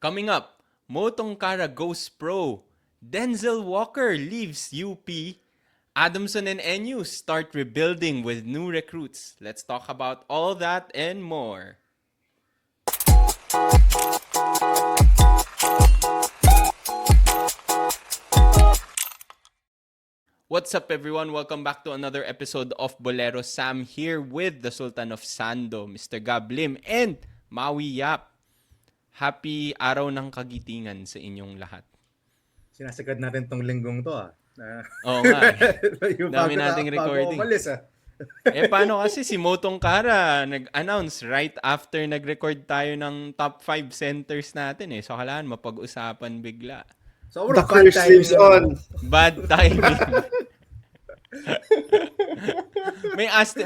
Coming up, Motong Kara goes pro. Denzel Walker leaves UP. Adamson and NU start rebuilding with new recruits. Let's talk about all that and more. What's up, everyone? Welcome back to another episode of Bolero. Sam here with the Sultan of Sando, Mr. Gab Lim, and Maui Yap. Happy araw ng kagitingan sa inyong lahat. Sinasagad natin tong linggong to Oo nga. Dami nating recording. Bago umalis Paano kasi si Motong Kara nag-announce right after nag-record tayo ng top 5 centers natin So kailangan mapag-usapan bigla. So, the curse lives on. Bad timing.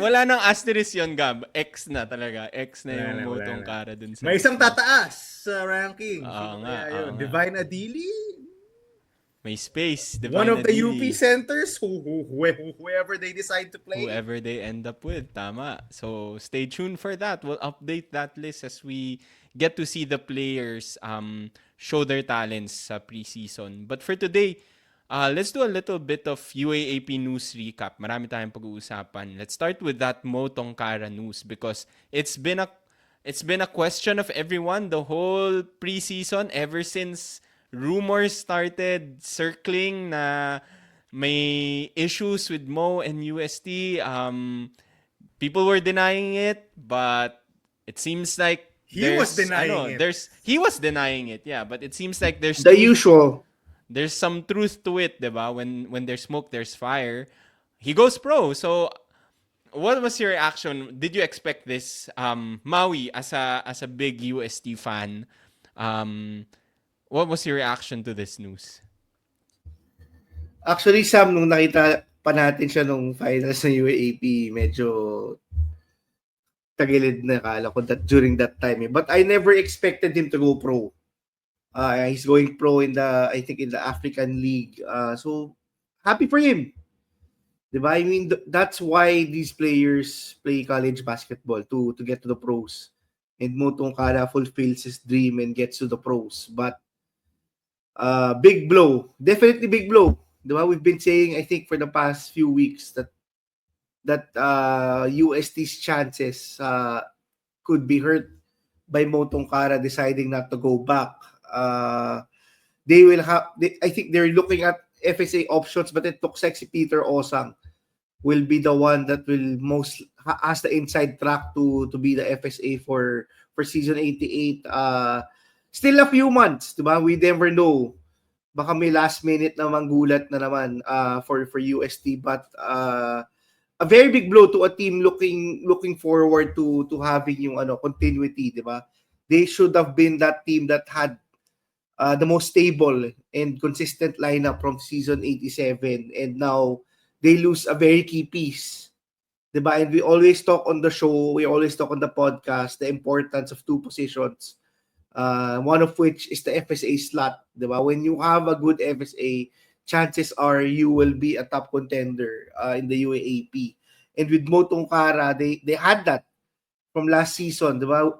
Wala nang asterisk yon, Gab. X na talaga. X na yung Motong Kara dun sa... May isang tataas sa ranking. Nga. Divine Adili. May space. Divine One of the UP centers, whoever they decide to play. Whoever they end up with. Tama. So, stay tuned for that. We'll update that list as we get to see the players show their talents sa preseason. But for today, let's do a little bit of UAAP news recap. Marami tayong pag-uusapan. Let's start with that Motong Kara news because it's been a question of everyone the whole preseason ever since rumors started circling na may issues with Mo and UST. People were denying it, but it seems like he was denying it. Yeah, but it seems like there's the usual. There's some truth to it, diba? When there's smoke, there's fire. He goes pro. So, what was your reaction? Did you expect this? Maui, as a big UST fan, what was your reaction to this news? Actually, Sam, nung nakita pa natin siya nung finals ng UAAP, medyo tagilid na kala ko during that time. But I never expected him to go pro. He's going pro in the African League. So happy for him. Diba? I mean, that's why these players play college basketball to get to the pros. And Motong Kara fulfills his dream and gets to the pros. But big blow. Definitely big blow. Diba? We've been saying, I think, for the past few weeks that UST's chances could be hurt by Motong Kara deciding not to go back. I think they're looking at FSA options, but it looks like si Peter Osang will be the one that will most has the inside track to be the FSA for season 88. Still a few months, diba? We never know. Baka may last minute na manggulat na naman for UST, but a very big blow to a team looking forward to having yung continuity, diba? They should have been that team that had the most stable and consistent lineup from season 87, and now they lose a very key piece. Diba? And we always talk on the show, we always talk on the podcast, the importance of two positions. One of which is the FSA slot. Diba? When you have a good FSA, chances are you will be a top contender in the UAAP. And with Motong Kara, they had that from last season. Diba?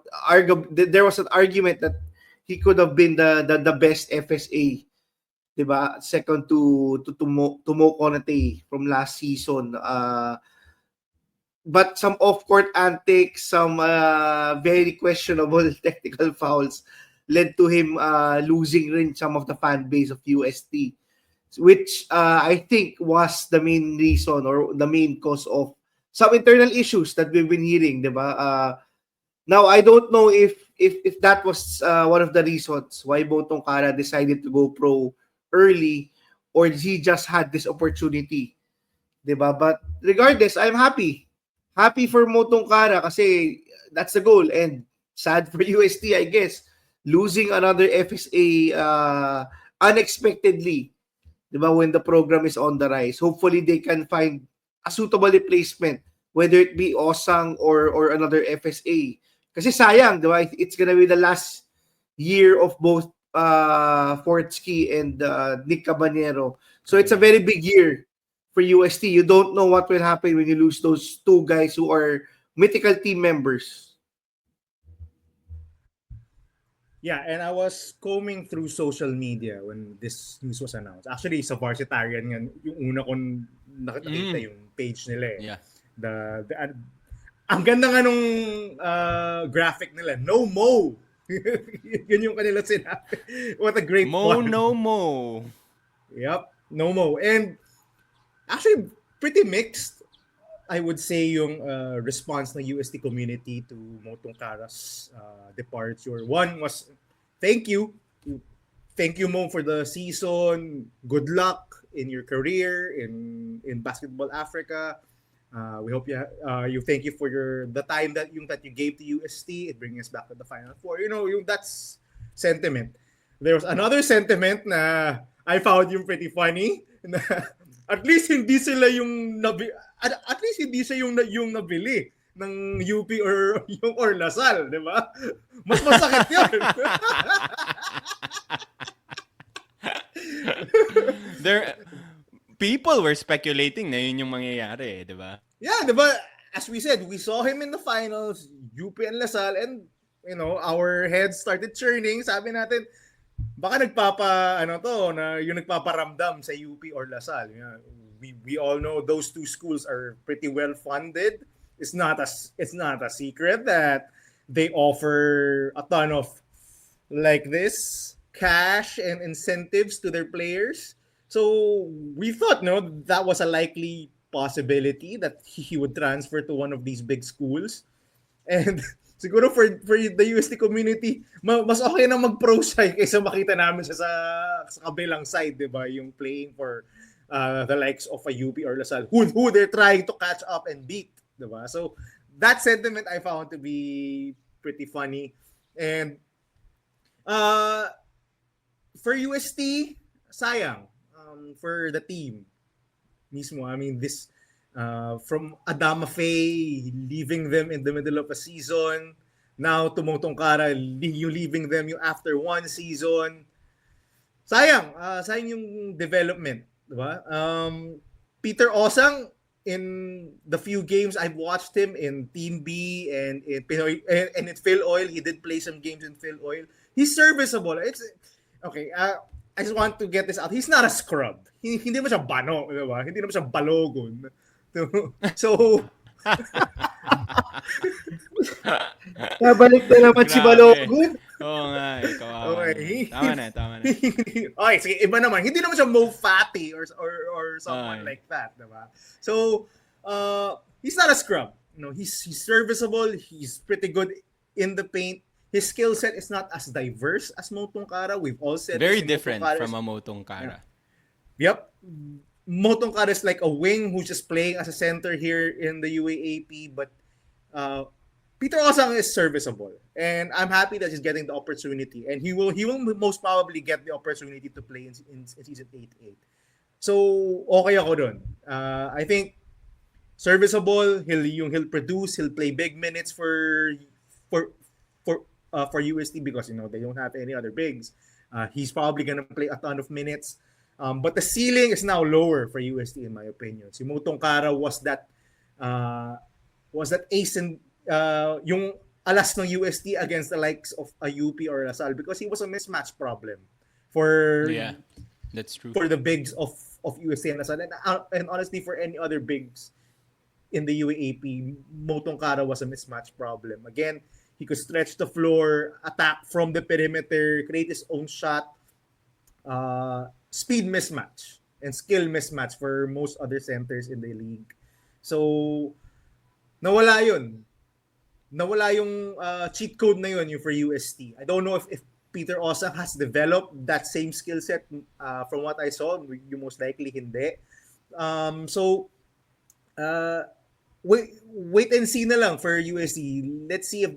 There was an argument that he could have been the best FSA, diba? Second to Mo Konate from last season. But some off-court antics, some very questionable technical fouls led to him losing rin some of the fan base of UST, which I think was the main reason or the main cause of some internal issues that we've been hearing, diba? Now, I don't know if that was one of the reasons why Motong Kara decided to go pro early, or he just had this opportunity, diba? But regardless, I'm happy. Happy for Motong Kara kasi that's the goal. And sad for UST, I guess, losing another FSA unexpectedly, diba? When the program is on the rise. Hopefully, they can find a suitable replacement, whether it be Osang or another FSA. Kasi sayang, diba? It's gonna be the last year of both Fortsky and Nick Cabanero. So it's a very big year for UST. You don't know what will happen when you lose those two guys who are mythical team members. Yeah, and I was combing through social media when this news was announced. Actually, sa Varsitarian nga, yung una kong nakita Mm. yung page nila eh. Yeah. Ang ganda nga nung graphic nila. No Mo! Yun yung kanila sinabi. What a great Mo font. no mo. Yep, No Mo. And actually, pretty mixed. I would say yung response ng UST community to Motong Kara's departure. One was, thank you. Thank you, Mo, for the season. Good luck in your career in Basketball Africa. We hope you thank you for the time that you gave to UST. It brings us back to the Final Four. You know, that's sentiment. There was another sentiment na I found yung pretty funny na at least hindi sila yung at least hindi siya yung nabili ng UP or yung or Lasal, di ba? Mas masakit 'yun. People were speculating na yun yung mangyayari, di ba? Yeah, di ba? As we said, we saw him in the finals, UP and Lasal, and you know, our heads started churning. Sabi natin, baka yung nagpaparamdam sa UP or Lasal. Yeah, we all know those two schools are pretty well funded. It's not a secret that they offer a ton of like this cash and incentives to their players. So we thought, that was a likely possibility that he would transfer to one of these big schools. And siguro for the UST community, mas okay na mag-pro siya kaysa makita namin siya sa kabilang side, di ba? Yung playing for the likes of a UP or Lasal, who they're trying to catch up and beat, di ba? So that sentiment I found to be pretty funny. And for UST, sayang for the team mismo. I mean, this from Adama Faye leaving them in the middle of a season, now to Motong Kara, you leaving them yung after one season. Sayang yung development, diba? Peter Osang, in the few games I've watched him in Team B and in Pinoy and in Phil Oil, he did play some games in Phil Oil. He's serviceable. It's okay. I just want to get this out. He's not a scrub. Hindi mo siya bano, di ba? Hindi naman siya balogon. So, Nabalik na naman si Balogun. Oo nga, kawawa. Okay. Tama na. Okay, sige, iba naman. Hindi naman siya Mo Fatty or someone like that, di ba? So, he's not a scrub. He's serviceable. He's pretty good in the paint. His skill set is not as diverse as Motong Kara. We've all said very different from a Motong Kara. Yeah. Yep. Motong Kara is like a wing who's just playing as a center here in the UAAP, but Peter Osang is serviceable, and I'm happy that he's getting the opportunity, and he will most probably get the opportunity to play in season 8-8. So okay ako dun. I think serviceable. He'll produce. He'll play big minutes for UST because they don't have any other bigs. He's probably gonna play a ton of minutes. But the ceiling is now lower for UST in my opinion. Si Motong Kara was that ace in yung alas ng UST against the likes of a UP or Lasal because he was a mismatch problem for that's true. For the bigs of UST and Lasal and honestly for any other bigs in the UAAP, Motong Kara was a mismatch problem. Again, he could stretch the floor, attack from the perimeter, create his own shot. Speed mismatch and skill mismatch for most other centers in the league. So, nawala yun. Nawala yung cheat code na yun yung for UST. I don't know if Peter Osang has developed that same skill set from what I saw. You most likely hindi. So, wait and see na lang for UST. Let's see if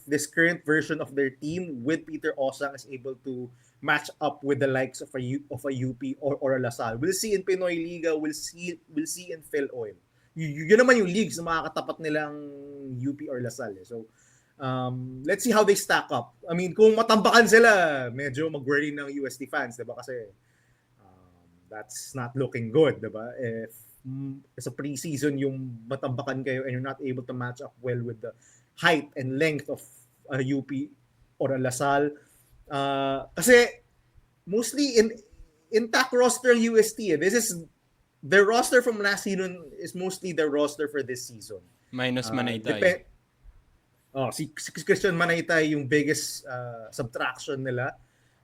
this current version of their team with Peter Osang is able to match up with the likes of a UP or a Lasal. We'll see in Pinoy Liga, we'll see in Phil Oil. Yun naman yung leagues na makakatapat nilang UP or Lasal. So, let's see how they stack up. I mean, kung matambakan sila, medyo mag-worry ng UST fans, diba? Kasi that's not looking good, diba? If sa preseason yung matambakan kayo and you're not able to match up well with the height and length of UP or a Lasal. Kasi mostly intact roster ng UST. This is their roster from last season is mostly their roster for this season. Minus Manaytay. Si Christian Manaytay yung biggest subtraction nila.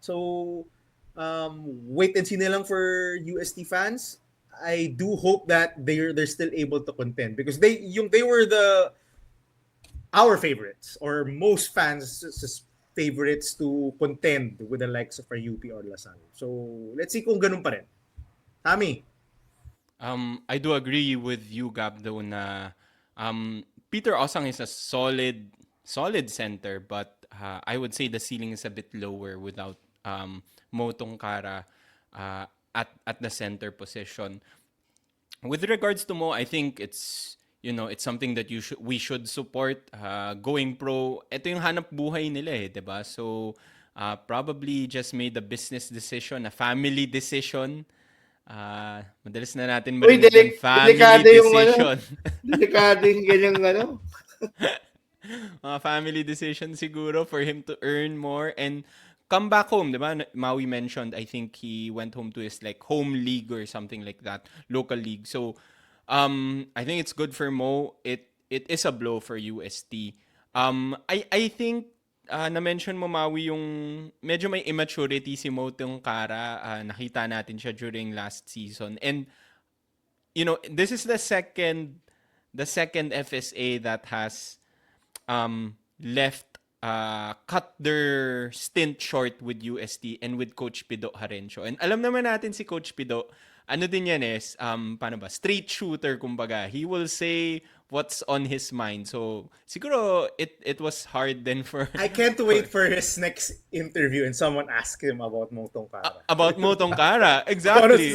So wait and see na lang for UST fans. I do hope that they're still able to contend because they were our favorites or most fans' favorites to contend with the likes of our UP or Lasal. So let's see kung ganun pa rin. Tommy. I do agree with you, Gab, though, na Peter Osang is a solid center, but I would say the ceiling is a bit lower without Mo Tongkara at the center position. With regards to Mo, I think it's something that we should support. Going pro, ito yung hanap buhay nila 'di ba? So probably just made a business decision, a family decision. Madalas na natin marinig yung family decision. Delikado yung ganyang family decision siguro for him to earn more and come back home, diba? Maui mentioned, I think he went home to his like home league or something like that, local league. So, I think it's good for Mo. It is a blow for UST. I think na-mention mo, Maui, yung medyo may immaturity si Mo Tongkara. Nakita natin siya during last season. And, this is the second FSA that has cut their stint short with UST and with Coach Pido Harencio. And alam naman natin si Coach Pido, ano din yan straight shooter kumbaga. He will say what's on his mind. So, siguro it was hard then for... I can't wait for his next interview and someone ask him about Mo Tongkara. About Mo Tongkara. Exactly.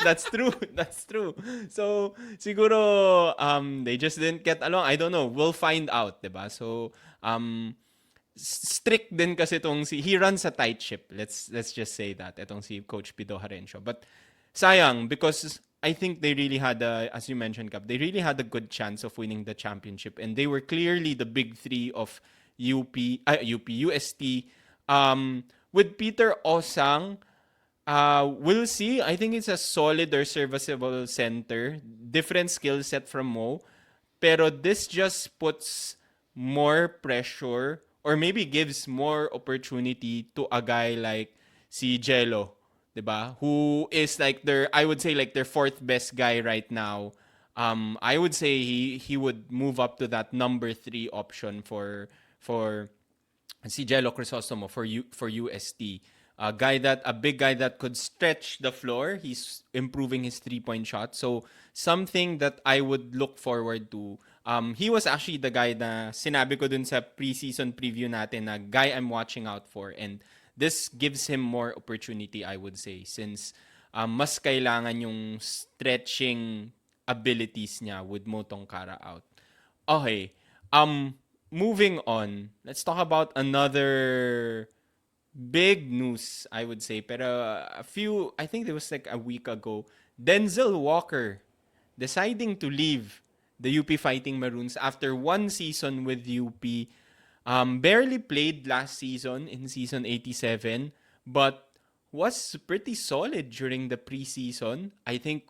That's true. So, siguro they just didn't get along. I don't know. We'll find out, diba? So, strict din kasi he runs a tight ship. Let's just say that. Itong si Coach Pido Harencio. But sayang because I think they really had as you mentioned, Cap, they really had a good chance of winning the championship, and they were clearly the big three of UST. With Peter Osang, we'll see. I think it's a solid or serviceable center, different skill set from Mo, pero this just puts more pressure or maybe gives more opportunity to a guy like si Jello, diba? Who is like I would say like their fourth best guy right now. I would say he would move up to that number 3 option for si Jello Crisostomo for UST. A big guy that could stretch the floor. He's improving his 3-point shot. So something that I would look forward to. He was actually the guy na sinabi ko dun sa preseason preview natin na guy I'm watching out for, and this gives him more opportunity, I would say, since mas kailangan yung stretching abilities niya with Mo Tongkara out. Okay. Moving on, let's talk about another big news, I would say. Pero I think it was like a week ago, Denzel Walker deciding to leave the UP Fighting Maroons after 1 season with UP. Barely played last season in season 87, but was pretty solid during the preseason. I think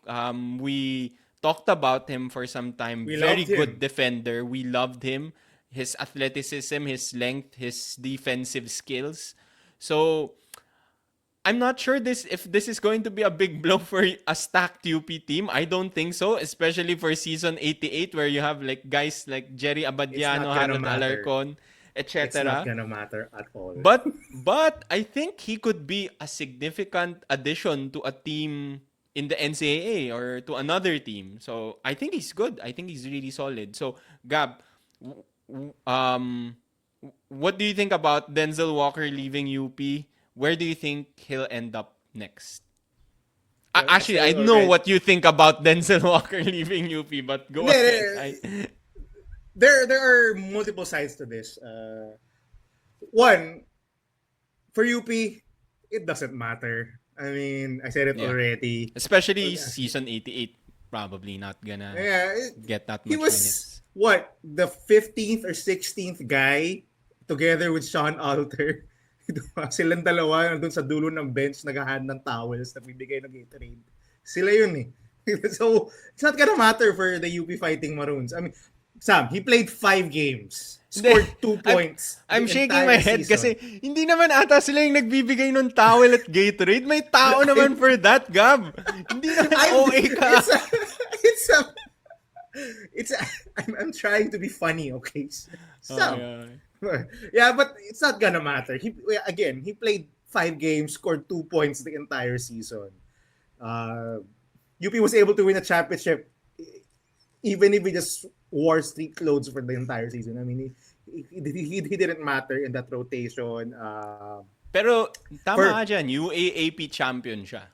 we talked about him for some time. Very good defender. We loved him. His athleticism, his length, his defensive skills. So, I'm not sure if this is going to be a big blow for a stacked UP team. I don't think so, especially for season 88 where you have like guys like Jerry Abadiano, Harold Alarcon, etc. It's not gonna matter at all. But I think he could be a significant addition to a team in the NCAA or to another team. So I think he's good. I think he's really solid. So Gab, what do you think about Denzel Walker leaving UP? Where do you think he'll end up next? Actually, I know what you think about Denzel Walker leaving UP, but go ahead. There are multiple sides to this. One, for UP, it doesn't matter. I mean, I said it already. Especially season 88, probably not gonna get that much minutes. He was, the 15th or 16th guy together with Sean Alter. Silang dalawa nandun sa dulo ng bench nag-hand ng towels na bibigay ng Gatorade. Sila yun eh. So, it's not gonna matter for the UP Fighting Maroons. I mean, Sam, he played 5 games. Scored 2 points. I'm the shaking entire my head season. kasi hindi naman ata sila yung nagbibigay ng towel at Gatorade. May tao naman for that, Gab. Hindi naman OA ka. I'm trying to be funny, okay? So, Oh, yeah, but it's not gonna matter. He played 5 games, scored 2 points the entire season. UP was able to win a championship even if he just wore street clothes for the entire season. I mean, he didn't matter in that rotation. Pero tama ka dyan, UAAP champion siya.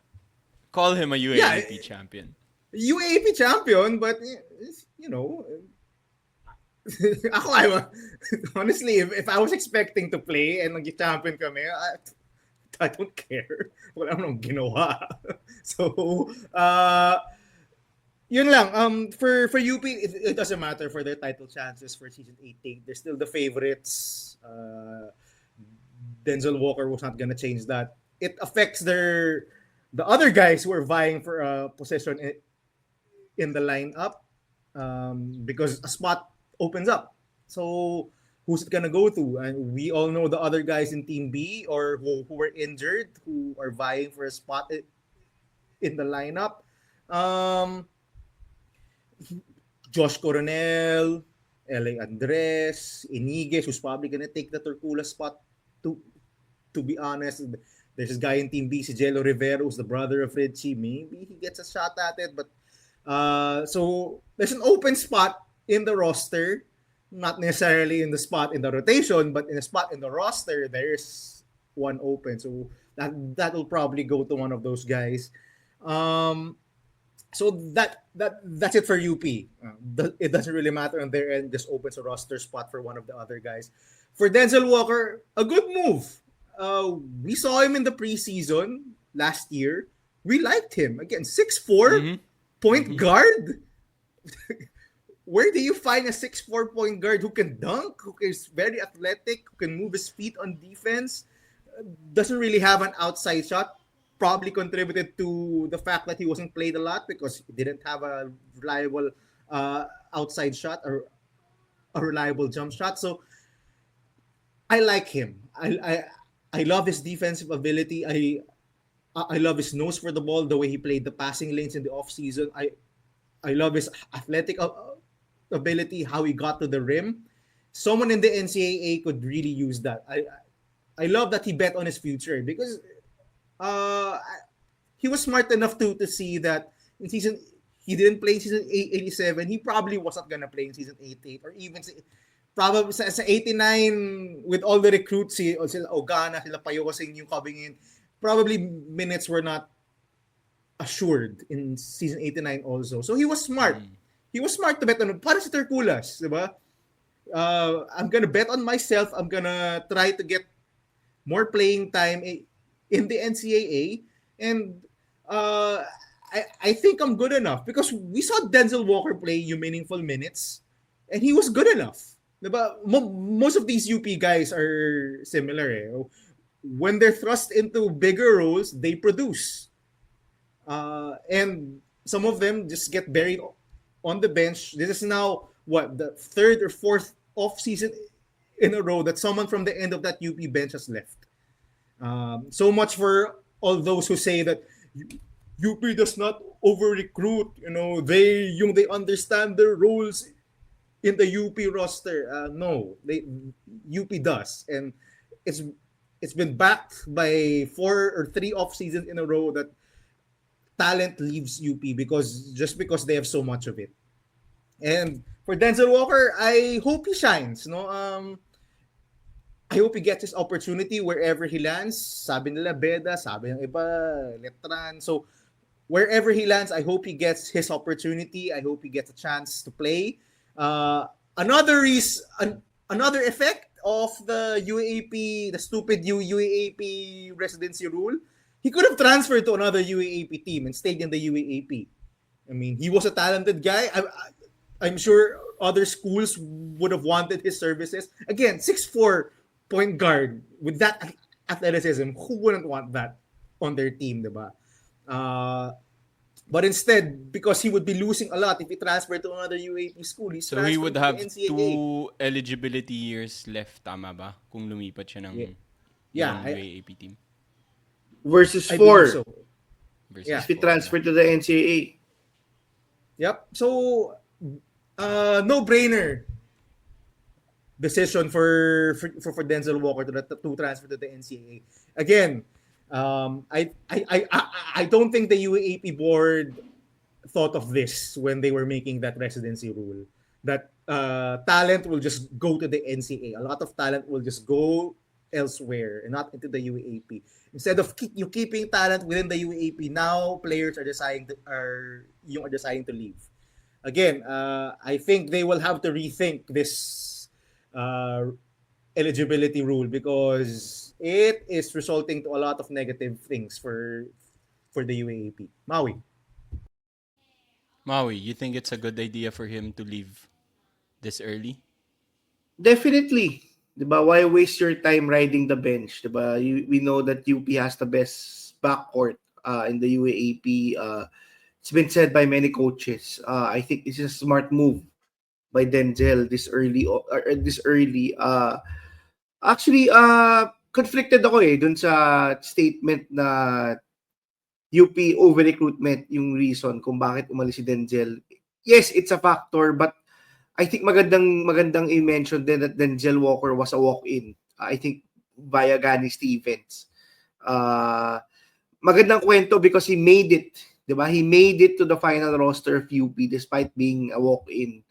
Call him a UAAP champion. UAAP champion, but you know, honestly, if I was expecting to play and nag-champion kami, I don't care. Wala nang ginawa. So, yun lang. For UP, it doesn't matter for their title chances for season 18. They're still the favorites. Denzel Walker was not gonna change that. It affects the other guys who are vying for a position in the lineup because a spot opens up. So who's it gonna go to? And we all know the other guys in Team B or who were injured, who are vying for a spot in the lineup. Josh Coronel, L.A. Andres, Iniguez, who's probably gonna take the Torcula spot. To be honest, there's this guy in Team B, si Jello Rivera, who's the brother of Richie. Maybe he gets a shot at it, but so there's an open spot in the roster, not necessarily in the spot in the rotation, but in a spot in the roster, there's one open. So that will probably go to one of those guys. So that's it for UP. It doesn't really matter on their end. Just opens a roster spot for one of the other guys. For Denzel Walker, a good move. We saw him in the preseason last year. We liked him. Again, 6'4", point guard. Where do you find a 6'4" point guard who can dunk, who is very athletic, who can move his feet on defense? Doesn't really have an outside shot. Probably contributed to the fact that he wasn't played a lot because he didn't have a reliable outside shot or a reliable jump shot. So I like him. I love his defensive ability. I love his nose for the ball, the way he played the passing lanes in the offseason. I love his athletic ability, how he got to the rim. Someone in the NCAA could really use that. I love that he bet on his future because he was smart enough to see that in season he didn't play in season 87. He probably was not gonna play in season 88 or even probably sa 89 with all the recruits, sila Ogana, sila Payosing yung coming in. Probably minutes were not assured in season 89 also. So he was smart. He was smart to bet on. Para si Terculas, di ba? I'm gonna bet on myself. I'm gonna try to get more playing time in the NCAA. And I think I'm good enough because we saw Denzel Walker play you meaningful minutes and he was good enough. Diba? Most of these UP guys are similar. When they're thrust into bigger roles, they produce. And some of them just get buried on the bench. This is now, the third or fourth off-season in a row that someone from the end of that UP bench has left. So much for all those who say that UP does not over-recruit. They understand their roles in the UP roster. No, UP does, and it's been backed by 4 or 3 off seasons in a row that talent leaves UP because they have so much of it. And for Denzel Walker, I hope he shines. I hope he gets his opportunity wherever he lands. Sabi nila Beda, sabi ng iba Letran. So wherever he lands, I hope he gets his opportunity. I hope he gets a chance to play. Another effect of the UAAP, the stupid UAAP residency rule, he could have transferred to another UAAP team and stayed in the UAAP. I mean, he was a talented guy. I'm sure other schools would have wanted his services. Again, 6'4", point guard with that athleticism, who wouldn't want that on their team, diba? But instead, because he would be losing a lot if he transferred to another UAP school, he's So he transferring would to have the NCAA. 2 eligibility years left, tama ba? Kung lumipat siya ng Yeah, ibang UAAP team. Versus I 4 believe so. Versus Yeah. if he 4, transferred to the NCAA. Yep. So, no-brainer decision for Denzel Walker to transfer to the NCAA. Again, I don't think the UAAP board thought of this when they were making that residency rule. That talent will just go to the NCAA. A lot of talent will just go elsewhere and not into the UAAP. Instead of keeping talent within the UAAP, now players are deciding to leave. Again, I think they will have to rethink this eligibility rule because it is resulting to a lot of negative things for the UAAP. Maui. Maui, you think it's a good idea for him to leave this early? Definitely. Diba? Why waste your time riding the bench? Diba? We know that UP has the best backcourt in the UAAP. It's been said by many coaches. I think this is a smart move by Denzel this early. Actually, conflicted ako dun sa statement na UP over-recruitment yung reason kung bakit umalis si Denzel. Yes, it's a factor, but I think magandang i-mention din that Denzel Walker was a walk-in. I think via Gani Stevens. Magandang kwento because he made it. Diba? He made it to the final roster of UP despite being a walk-in.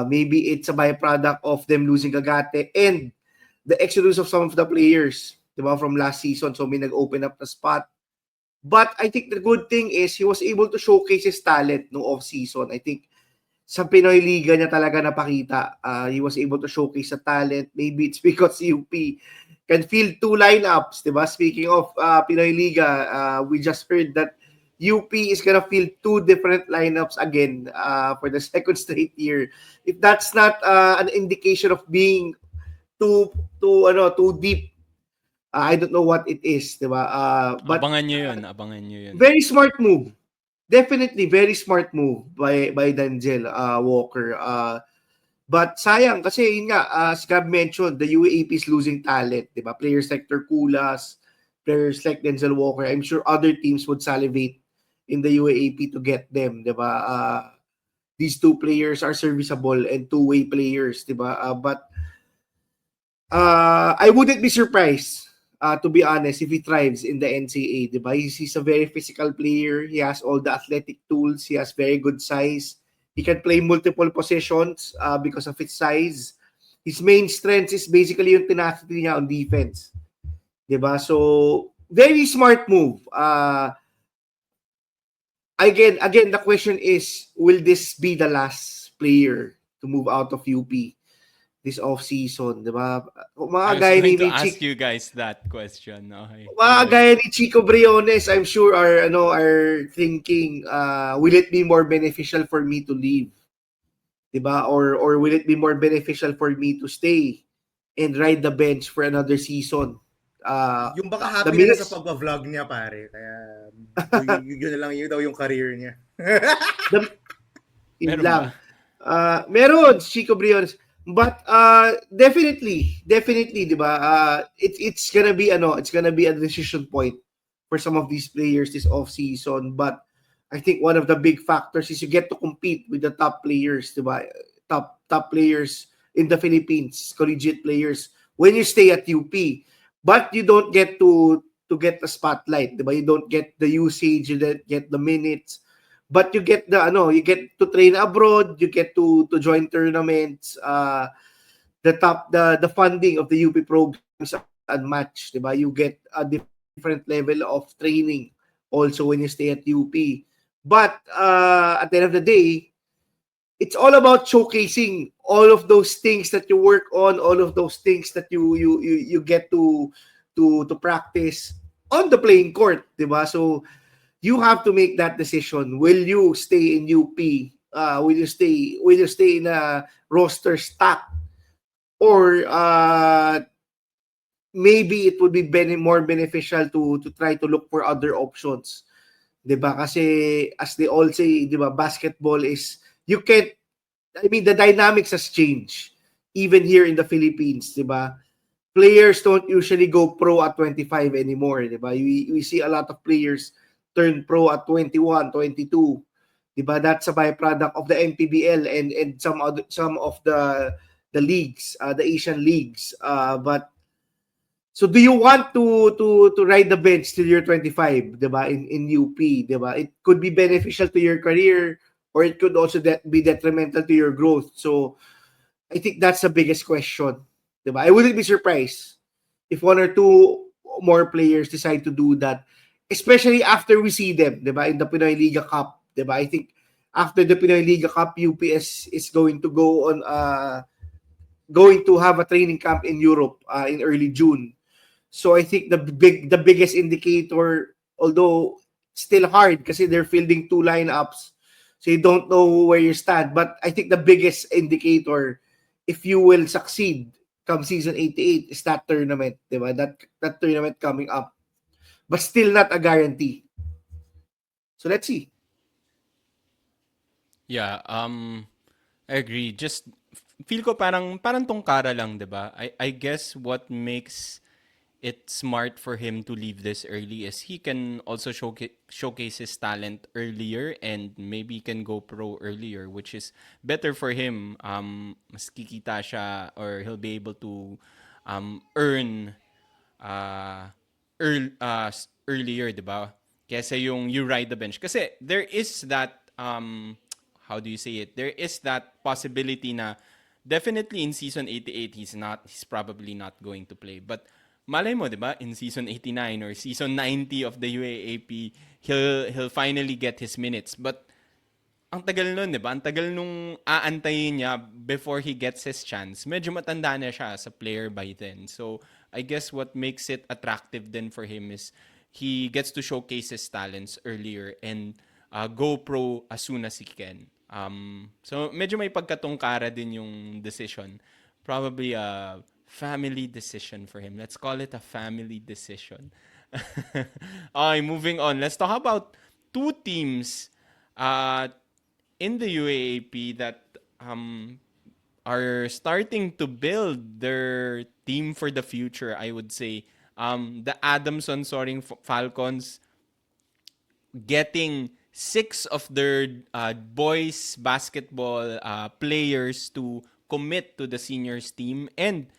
Maybe it's a byproduct of them losing Agate and the exodus of some of the players, diba, from last season. So may nag-open up the spot. But I think the good thing is he was able to showcase his talent no off-season. I think sa Pinoy Liga niya talaga napakita. He was able to showcase the talent. Maybe it's because UP can field 2 lineups, diba? Speaking of Pinoy Liga, we just heard that UP is gonna field 2 different lineups again for the second straight year. If that's not an indication of being too deep, I don't know what it is, diba? But Abangan nyo yun. very smart move. Definitely very smart move by Denzel Walker. But sayang kasi yun nga, as Gab mentioned, the UAAP is losing talent, diba? Players like Terculas, players like Denzel Walker. I'm sure other teams would salivate in the UAAP to get them, diba? These 2 players are serviceable and 2-way players, diba? But I wouldn't be surprised, to be honest, if he thrives in the NCAA, diba? He's a very physical player. He has all the athletic tools. He has very good size. He can play multiple positions because of his size. His main strength is basically yung tenacity niya on defense. Diba? So, very smart move. Again, the question is, will this be the last player to move out of UP this off-season, diba? I was going to ask you guys that question. Okay. Mga gaya ni Chico Briones, I'm sure are thinking, will it be more beneficial for me to leave? Diba? Or will it be more beneficial for me to stay and ride the bench for another season? Yung baka happy na sa pag-vlog niya, pare. Kaya yun daw yung career niya. Yun lang. Meron, Chico Briones. But definitely, diba? It's gonna be a decision point for some of these players this off season. But I think one of the big factors is you get to compete with the top players, diba? Top players in the Philippines, collegiate players when you stay at UP. But you don't get to get the spotlight, diba? You don't get the usage, you don't get the minutes. But you get you get to train abroad, you get to join tournaments, the funding of the UP programs are unmatched, diba? You get a different level of training also when you stay at UP. But at the end of the day, it's all about showcasing all of those things that you work on, all of those things that you get to practice on the playing court, diba? So you have to make that decision. Will you stay in UP? Will you stay in a roster stack? Or maybe it would be more beneficial to try to look for other options. 'Di ba? Kasi as they all say, 'di ba, basketball is you can't I mean the dynamics has changed even here in the Philippines, 'di ba? Players don't usually go pro at 25 anymore, 'di ba? We see a lot of players turn pro at 21, 22. 'Di ba? That's a byproduct of the MPBL and some of the leagues, the Asian leagues. But so do you want to ride the bench till you're 25, 'di ba? In UP, 'di ba? It could be beneficial to your career or it could also be detrimental to your growth. So I think that's the biggest question, 'di ba? I wouldn't be surprised if one or two more players decide to do that, especially after we see them, 'di ba? In the Pinoy Liga Cup, 'di ba? I think after the Pinoy Liga Cup, UPS is going to go on going to have a training camp in Europe in early June. So I think the biggest indicator, although still hard kasi they're fielding two lineups, so you don't know where you stand. But I think the biggest indicator, if you will succeed come season 88, is that tournament, diba? That tournament coming up, but still not a guarantee. So let's see. Yeah, I agree. Just feel ko parang tungkara lang, 'di ba? I guess what makes it smart for him to leave this early is he can also showcase his talent earlier and maybe can go pro earlier, which is better for him. Mas kikita siya or he'll be able to earn earlier, di ba? Kesa yung you ride the bench. Kasi there is that, how do you say it? There is that possibility na definitely in season 88, he's probably not going to play. But malay mo, di ba? In season 89 or season 90 of the UAAP, he'll finally get his minutes. But ang tagal nun, di ba? Ang tagal nung aantayin niya before he gets his chance. Medyo matanda na siya as a player by then. So, I guess what makes it attractive then for him is he gets to showcase his talents earlier and go pro as soon as he can. So, medyo may pagkatungkara din yung decision. Probably a family decision for him. Let's call it a family decision. Okay, moving on. Let's talk about two teams in the UAAP that are starting to build their team for the future, I would say. The Adamson Soaring Falcons getting 6 of their boys basketball players to commit to the seniors team, and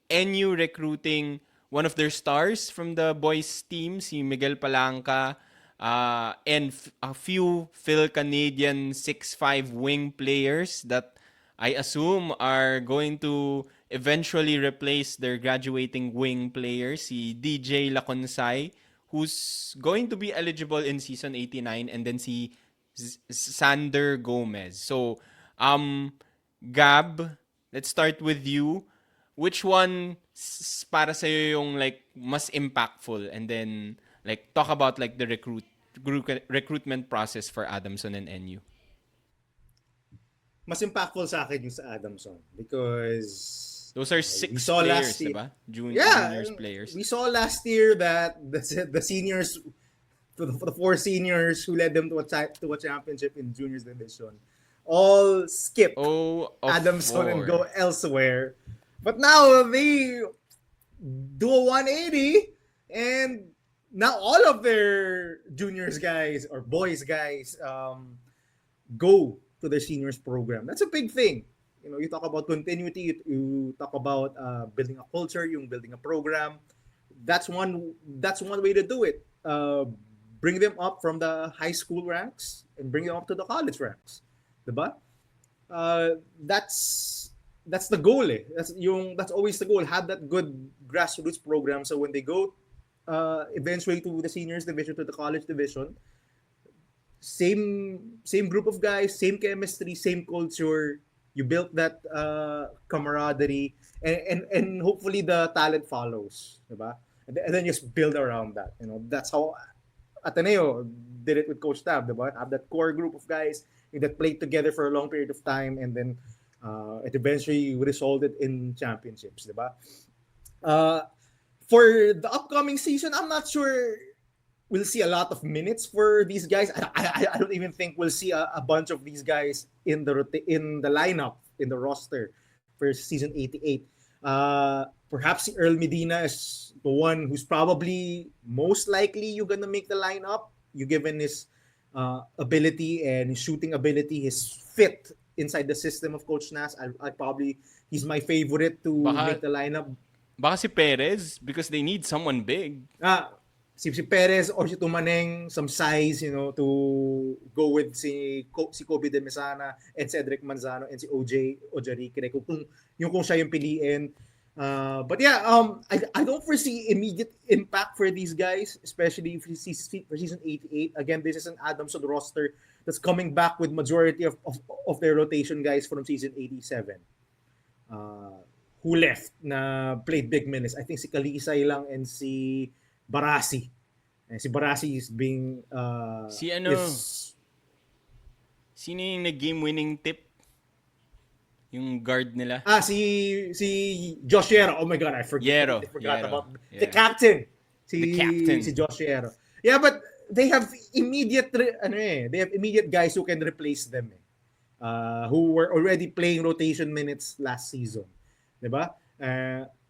NU recruiting one of their stars from the boys team, si Miguel Palanca, and a few Phil-Canadian 6'5" wing players that I assume are going to eventually replace their graduating wing players, si DJ Laconsay, who's going to be eligible in season 89, and then si Sander Gomez. So, Gab, let's start with you. Which one para sa'yo yung like mas impactful, and then like talk about like the recruitment process for Adamson and NU. Mas impactful sa akin yung sa Adamson because those are we 6 saw players, last year, diba? yeah, Juniors players. we saw last year that the seniors, the 4 seniors who led them to a championship in juniors division, all skip Adamson 4. and go elsewhere. But now they do a 180, and now all of their juniors guys or boys guys go to their seniors program. That's a big thing. You know, you talk about continuity, you talk about building a culture, yung building a program. That's one way to do it. Bring them up from the high school ranks and bring them up to the college ranks. Diba? That's the goal eh. That's always the goal. Have that good grassroots program so when they go eventually to the seniors division, to the college division, same group of guys, same chemistry, same culture. You built that camaraderie, and hopefully the talent follows, diba? And then just build around that. You know, that's how Ateneo did it with Coach Tab, diba? Have that core group of guys that played together for a long period of time, and then it eventually resulted in championships, diba? for the upcoming season, I'm not sure we'll see a lot of minutes for these guys. I don't even think we'll see a bunch of these guys in the lineup, in the roster for season 88. Perhaps si Earl Medina is the one who's probably most likely you're gonna make the lineup. You given his ability and his shooting ability, his fit inside the system of Coach Nas. I probably he's my favorite to make the lineup. Baka si Perez because they need someone big. Si Perez or si Tumaneng, some size, to go with si Kobe De Mesana and Cedric Manzano and si Ojarique kung siya yung piliin. But yeah, I don't foresee immediate impact for these guys, especially for season 88. Again, this is an Adamson roster that's coming back with majority of their rotation guys from season 87. Who left na played big minutes. I think si Kalisay lang and si Barasi. Si Barasi is being sino yung nag-game-winning tip? Yung guard nila? Si Josh Yero. Oh my God, I forgot about the captain. The captain. Si Josh Yero. Yeah, but they have immediate guys who can replace them. Who were already playing rotation minutes last season. Diba?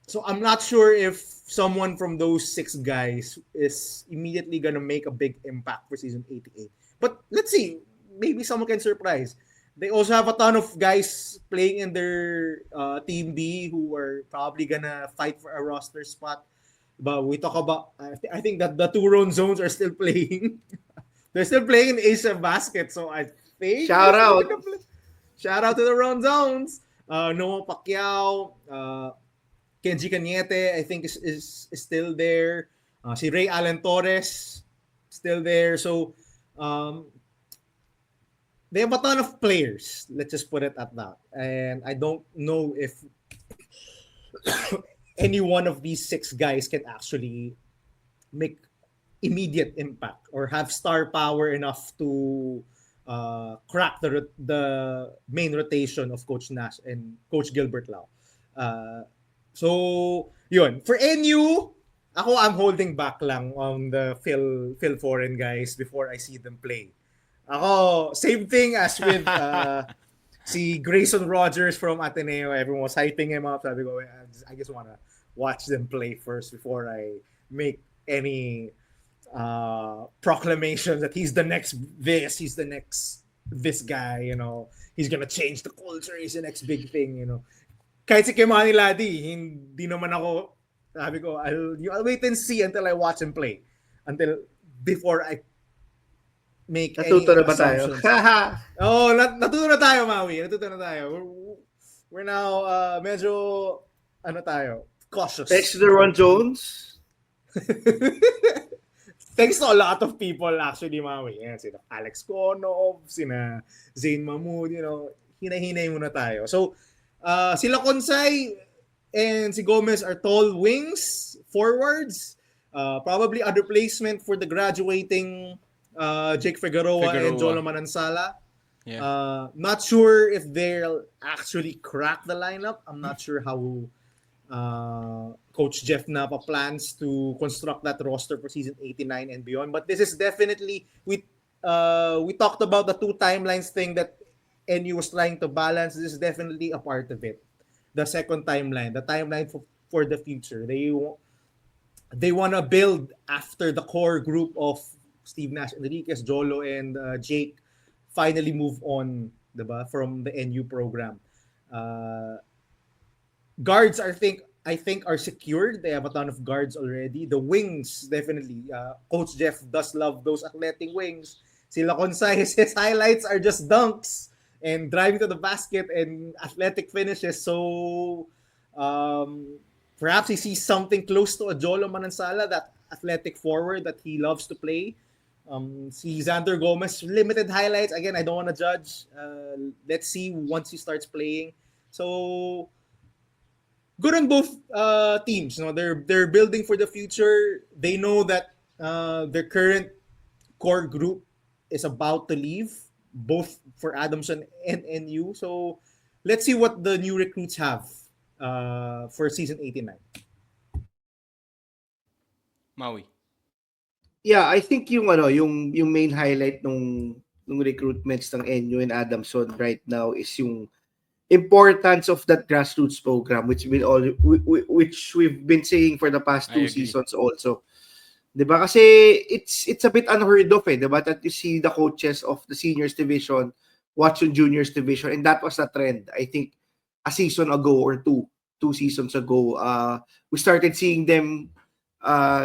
So I'm not sure if someone from those 6 guys is immediately gonna make a big impact for season 88. But let's see. Maybe someone can surprise. They also have a ton of guys playing in their Team B who are probably gonna fight for a roster spot. But we talk about, I think that the 2 round zones are still playing. They're still playing in Asia Basket. So I think... Shout out to the round zones. Noah Pacquiao, Kenji Cañete, I think is still there. Si Ray Allen Torres, still there. So, they have a ton of players. Let's just put it at that. And I don't know if any one of these 6 guys can actually make immediate impact or have star power enough to crack the main rotation of Coach Nash and Coach Gilbert Lau. So, yun. For NU, I'm holding back lang on the Phil Foreign guys before I see them play. Same thing as with si Grayson Rogers from Ateneo. Everyone was hyping him up. Sabi ko, I just want to watch them play first before I make any proclamation that he's the next this guy, he's gonna change the culture, he's the next big thing, Kahit si Kemani Ladi, hindi naman ako, sabi ko, I'll wait and see until I watch him play. Before I make Natuto any na ba tayo? Natuto na tayo, Maui. Natuto na tayo. We're now, medyo, cautious. Thanks to the Ron Jones. Thanks to a lot of people, actually, Maui. Yan, sina Alex Konov, sina Zane Mahmood, hinahinay muna tayo. So, sila Konsay and si Gomez are tall wings, forwards. Probably a replacement for the graduating Jake Figueroa and Jolo Manansala. Yeah. Not sure if they'll actually crack the lineup. I'm not sure how Coach Jeff Napa plans to construct that roster for season 89 and beyond. But this is definitely, we talked about the 2 timelines thing that NU was trying to balance. This is definitely a part of it. The second timeline, the timeline for the future. They want to build after the core group of Steve Nash, Enriquez, Jolo, and Jake finally move on, diba, from the NU program. Guards, I think are secured. They have a ton of guards already. The wings, definitely. Coach Jeff does love those athletic wings. Sila Konsay, his highlights are just dunks and driving to the basket and athletic finishes. So perhaps he sees something close to a Jolo Manansala, that athletic forward that he loves to play. See Xander Gomez, limited highlights. Again, I don't want to judge. Let's see once he starts playing. So good on both teams. They're building for the future. They know that their current core group is about to leave, both for Adamson and NU. So let's see what the new recruits have for season 89. Maui. Yeah, I think yung main highlight nung recruitments ng Enyo and Adamson right now is yung importance of that grassroots program which we've been saying for the past I two agree. seasons also. 'Di ba? Kasi it's a bit unheard of 'di ba? That you see the coaches of the seniors division watch yung juniors division, and that was the trend. I think a season ago or two seasons ago, we started seeing them.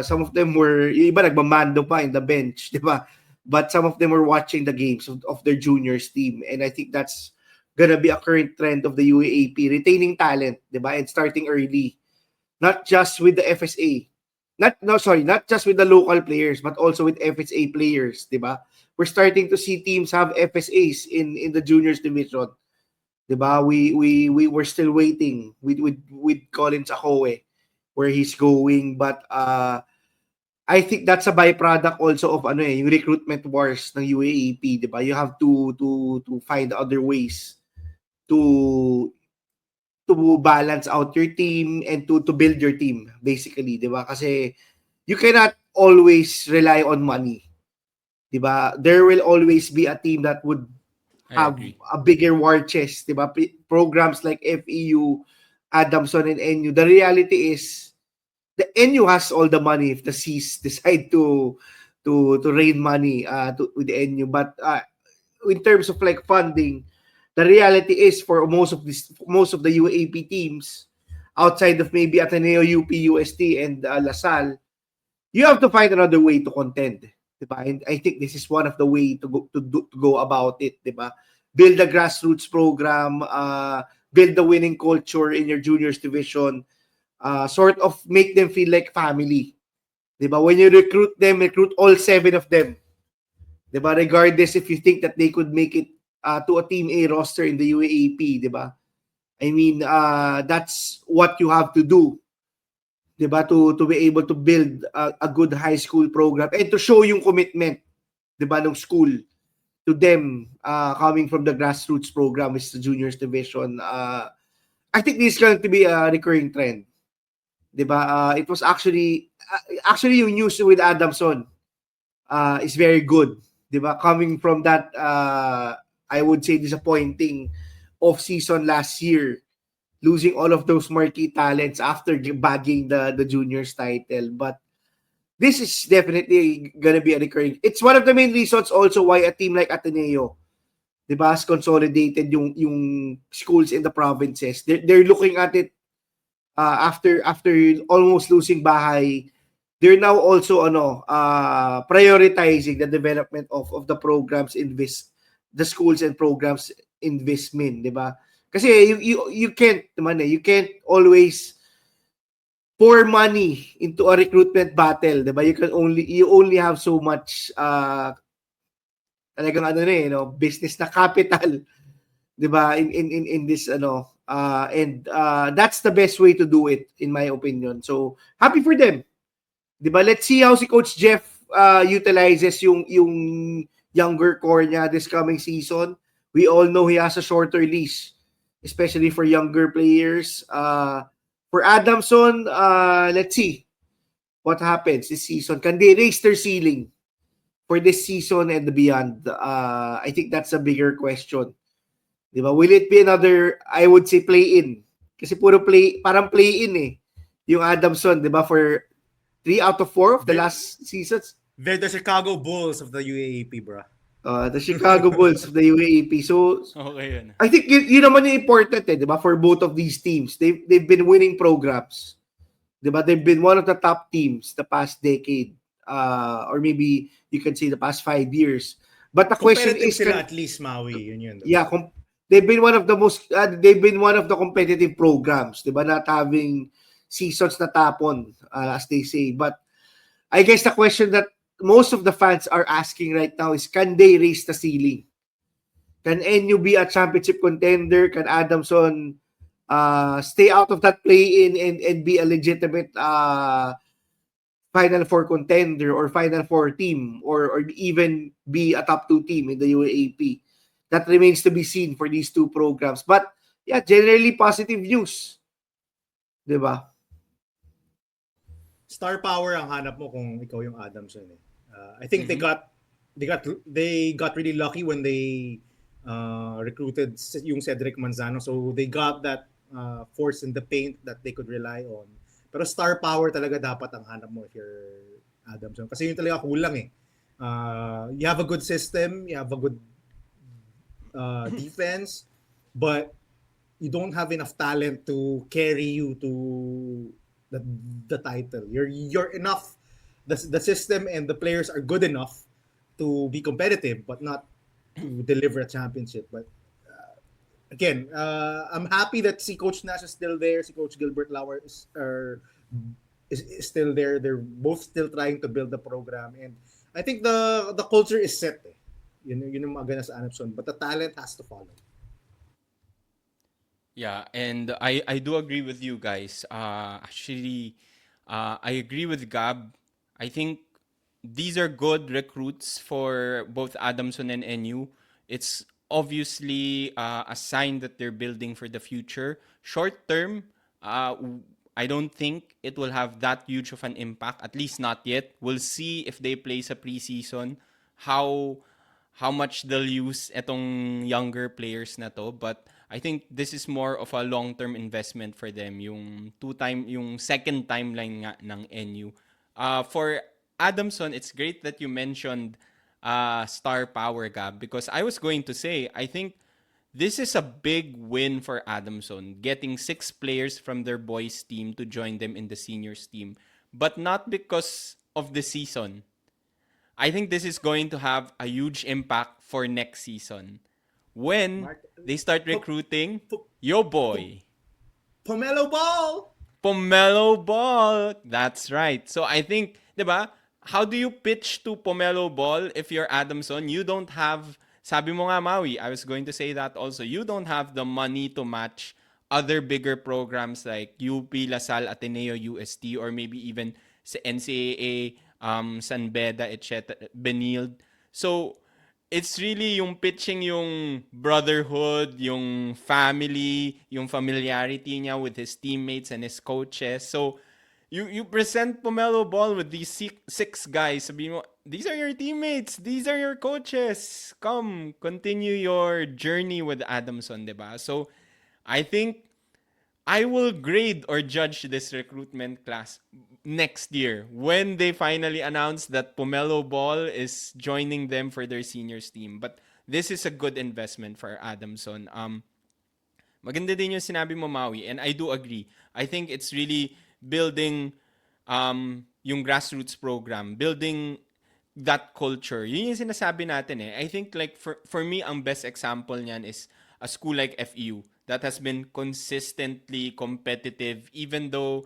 Some of them were, yung iba nagmamando pa in the bench, 'di ba? But some of them were watching the games of their juniors team, and I think that's gonna be a current trend of the UAAP, retaining talent, 'di ba? And starting early, not just with the FSA. Not just with the local players, but also with FSA players, 'di ba? We're starting to see teams have FSAs in the juniors division. 'Di ba? We were still waiting with Colin Sahoe where he's going, but I think that's a byproduct also of yung recruitment wars ng UAAP, 'di ba? You have to find other ways to balance out your team and to build your team basically, 'di ba? Kasi you cannot always rely on money. 'Di ba? There will always be a team that would I have agree. a bigger war chest, 'di ba? Programs like FEU, Adamson and NU. The reality is the NU has all the money if the C's decide to rain money with the NU, but in terms of like funding, the reality is for most of the UAP teams outside of maybe Ateneo, UP, UST and LaSalle, you have to find another way to contend, diba? And I think this is one of the way to go about it, diba? Build a grassroots program, build the winning culture in your juniors division, sort of make them feel like family, diba? When you recruit them, recruit all 7 of them, diba? Regardless if you think that they could make it to a Team A roster in the UAAP, diba? I mean, that's what you have to do, diba? To be able to build a good high school program and to show yung commitment, diba, ng school to them coming from the grassroots program, which is the juniors division. I think this is going to be a recurring trend, diba? It was actually yung news with Adamson is very good, diba? Coming from that, I would say disappointing off season last year, losing all of those marquee talents after bagging the juniors title. But this is definitely gonna be a recurring. It's one of the main reasons also why a team like Ateneo, diba, has consolidated yung schools in the provinces. They're looking at it after almost losing Bahay. They're now also prioritizing the development of the programs in the schools and programs in Vismin, diba? Kasi you can't always pour money into a recruitment battle, diba? You only have so much talagang business na capital, diba? In this and that's the best way to do it in my opinion. So happy for them. Diba? Let's see how si Coach Jeff utilizes yung younger core niya this coming season. We all know he has a shorter leash, especially for younger players. For Adamson, let's see what happens this season. Can they raise their ceiling for this season and beyond? I think that's a bigger question. Diba? Will it be another, I would say, play-in? Kasi parang play-in yung Adamson, diba? For 3 out of 4 of the last seasons. They're the Chicago Bulls of the UAAP, bro. The Chicago Bulls of the UAAP. So, Okay yun. I think yun naman yung important diba? For both of these teams. They've been winning programs. Diba? They've been one of the top teams the past decade. Or maybe you can say the past 5 years. But the question is, sila at least, Maui. Yun. Yeah, they've been one of the competitive programs, diba? Not having seasons na tapon, as they say. But I guess the question that most of the fans are asking right now is, can they raise the ceiling? Can NU be a championship contender? Can Adamson stay out of that play-in and be a legitimate Final Four contender or Final Four team or even be a top 2 team in the UAAP? That remains to be seen for these two programs. But yeah, generally positive news. Diba? star power ang hanap mo kung ikaw yung Adamson eh. I think they got really lucky when they recruited yung Cedric Manzano, so they got that force in the paint that they could rely on. Pero star power talaga dapat ang hanap mo if you're Adamson, kasi yun talaga kulang eh. You have a good system, you have a good defense, but you don't have enough talent to carry you to the title. You're enough. The system and the players are good enough to be competitive, but not to deliver a championship. But again, I'm happy that si Coach Nash is still there, si Coach Gilbert Lauer is still there. They're both still trying to build the program, and I think the culture is set. Eh. Yun yung maganda sa Adamson, but the talent has to follow. Yeah, and I do agree with you guys. Actually, I agree with Gab. I think these are good recruits for both Adamson and NU. It's obviously a sign that they're building for the future. Short term, I don't think it will have that huge of an impact, at least not yet. We'll see if they play sa preseason, how much they'll use etong younger players na to. But I think this is more of a long-term investment for them. Yung second timeline nga ng NU. For Adamson, it's great that you mentioned star power, Gab, because I was going to say, I think this is a big win for Adamson, getting 6 players from their boys team to join them in the seniors team, but not because of the season. I think this is going to have a huge impact for next season when they start recruiting yo boy Pomelo Ball. Pomelo Ball. That's right. So I think, diba? How do you pitch to Pomelo Ball if you're Adamson? You don't have, sabi mo nga Maui, I was going to say that also, you don't have the money to match other bigger programs like UP, LaSalle, Ateneo, UST, or maybe even sa NCAA, San Beda, etc., Benilde. So, it's really yung pitching yung brotherhood, yung family, yung familiarity niya with his teammates and his coaches. So, you present Pomelo Ball with these 6 guys. Sabi mo, these are your teammates. These are your coaches. Come, continue your journey with Adamson, diba? So, I think I will grade or judge this recruitment class next year when they finally announce that Pomelo Ball is joining them for their seniors team. But this is a good investment for Adamson. Maganda din yung sinabi mo, Maui, and I do agree. I think it's really building yung grassroots program, building that culture. Yun yung sinasabi natin eh. I think like for me, ang best example niyan is a school like FEU that has been consistently competitive, even though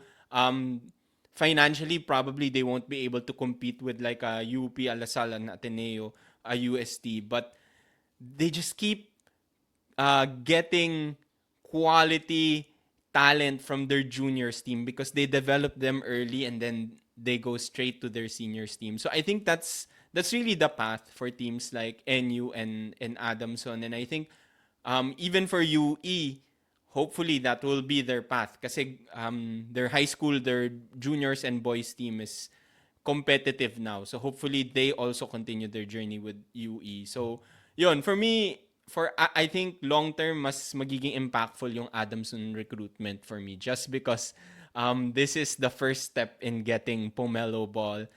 financially probably they won't be able to compete with like a UP, a LaSalle, an Ateneo, a UST, but they just keep getting quality talent from their juniors team because they develop them early and then they go straight to their seniors team. So I think that's really the path for teams like NU and Adamson, and I think even for UE, hopefully that will be their path kasi their high school, their juniors and boys team is competitive now. So hopefully they also continue their journey with UE. So yun, for me, I think long-term, mas magiging impactful yung Adamson recruitment for me just because this is the first step in getting Pomelo Ball.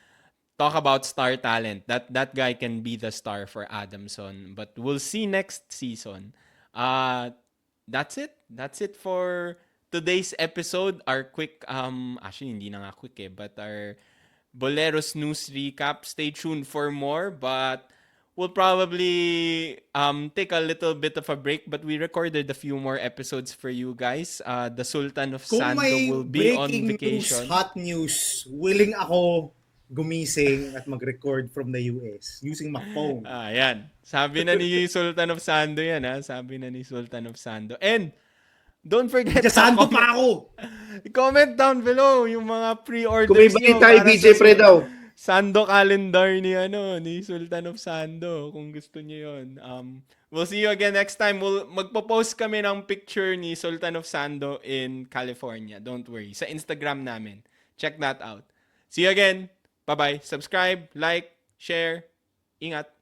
Talk about star talent. That guy can be the star for Adamson. But we'll see next season. That's it. That's it for today's episode. Our quick, actually hindi na nga quick but our Boleros news recap. Stay tuned for more, but we'll probably take a little bit of a break, but we recorded a few more episodes for you guys. The Sultan of Sando will be on vacation. News, hot news, willing ako gumising at mag-record from the US using my phone. Yan. Sabi na ni Sultan of Sando yan, ha? Sabi na ni Sultan of Sando. And don't forget Sando pa ako! Comment down below yung mga pre-orders Kung may tayo, BJ Pre daw. Sando calendar ni Sultan of Sando kung gusto niyo yon. We'll see you again next time. Magpo-post kami ng picture ni Sultan of Sando in California. Don't worry. Sa Instagram namin. Check that out. See you again. Bye-bye. Subscribe, like, share. Ingat.